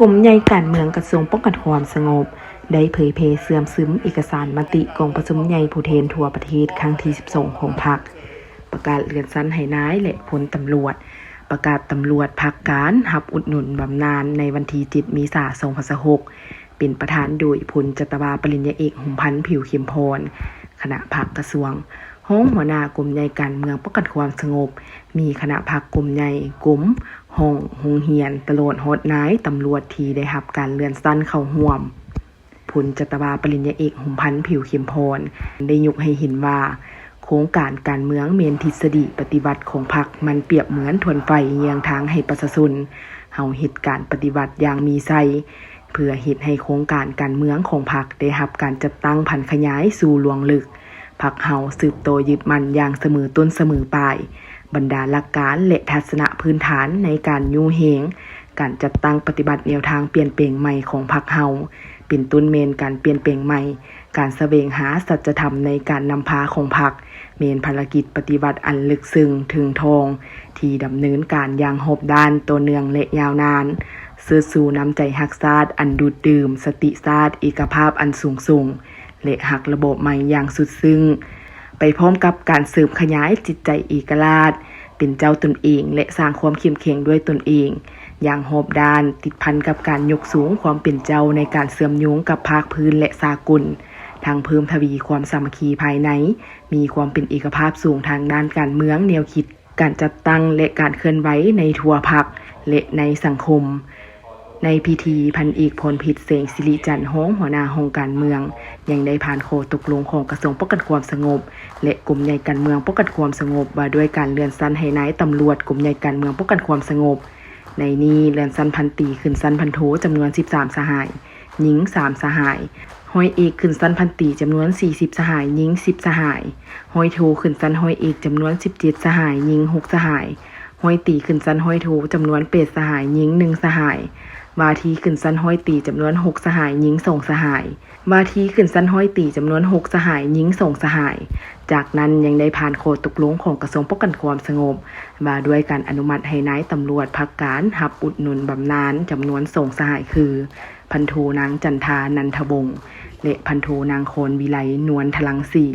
รมใหญ่การเมืองกระทรวงป้องกันความสงบได้เผยแพร่เสื่อมซึมเอกสารมติกองประชุมใหญ่ผู้แทนทั่วประเทศครั้งที่12ของพรรคประกาศเลื่อนชั้นให้นายและพลตำรวจประกาศตำรวจภาคการรับอุดหนุนบำนาญในวันที่7 เมษายน 2026เป็นประธานโดยพลจัตวาปริญญาเอกหุมพันธ์ผิวเข้มพรคณะพรรคกระทรวงห้องหัวหน้ากลุ่มใหญ่การเมืองป้องกันความสงบมีคณะพรรคกลุ่มใหญ่กลุ่มห้องโรงเรียนตลอดฮอดนายตำรวจที่ได้รับการเลื่อนชั้นเข้าร่วมพลจัตวาปริญญาเอกหุมพันธ์ผิวเข้มพรได้ยกให้เห็นว่าโครงการการเมืองเมนทฤษฎีปฏิบัติของพรรคมันเปรียบเหมือนถวนไฟเยียงทางให้ประชาชนเฮาเฮ็ดการปฏิบัติอย่างมีไสเพื่อเฮ็ดให้โครงการการเมืองของพรรคได้รับการจัดตั้งพันขยายสู่ลวงลึกพรรคเฮาสืบโตยึดมั่นอย่างเสมอต้นเสมอปลายบรรดาหลักการและทัศนะพื้นฐานในการยู่เหงการจัดตั้งปฏิบัติแนวทางเปลี่ยนแปลงใหม่ของพรรคเฮาเป็นต้นเมนการเปลี่ยนแปลงใหม่การแสวงหาสัจธรรมในการนำพาของพรรคเมนภารกิจปฏิบัติอันลึกซึ้งถึงทองที่ดำเนินการอย่างรอบด้านต่อเนื่องและยาวนานสื่อสู่น้ำใจรักชาติอันดูดดื่มสติชาติเอกภาพอันสูงส่งและหักระบบใหม่อย่างสุดซึ้งไปพร้อมกับการสืบขยายจิตใจเอกราชเป็นเจ้าตนเองและสร้างความเข้มแข็งด้วยตนเองอย่างรอบด้านติดพันกับการยกสูงความเป็นเจ้าในการเสื่อมโยงกับภาคพื้นและสากลทางเพิ่มทวีความสามัคคีภายในมีความเป็นเอกภาพสูงทางด้านการเมืองแนวคิดการจัดตั้งและการเคลื่อนไหวในทั่วพรรคและในสังคมในพิธีพันเอกพลพิษเสงสิริจันทร์ห้องหัวหน้าห้องการเมืองยังได้ผ่านข้อตกลงของกระทรวงป้องกันความสงบและกลุ่มใหญ่การเมืองป้องกันความสงบว่าด้วยการเลื่อนชั้นให้นายตำรวจกลุ่มใหญ่การเมืองป้องกันความสงบในนี้เลื่อนชั้นพันตรีขึ้นชั้นพันโทจำนวน13สหายหญิง3สหายห้อยเอกขึ้นชั้นพันตรีจำนวน40สหายหญิง10สหายห้อยโทขึ้นชั้นห้อยเอกจำนวน17สหายหญิง6สหายห้อยตรีขึ้นชั้นห้อยโทจำนวน8สหายหญิง1สหายวาทีขึ้นชั้นห้อยตรีจำนวน6สหายหญิง2สหายวาทีขึ้นชั้นห้อยตรีจำนวน6สหายหญิง2สหายจากนั้นยังได้ผ่านข้อตกลงของกระทรวงป้องกันความสงบมาด้วยการอนุมัติให้นายตำรวจภาคการรับอุดหนุนบำนาญจำนวน2สหายคือพันโทนางจันทานันทวงศ์และพันโทนางโคนวิไลนวลทลังศรี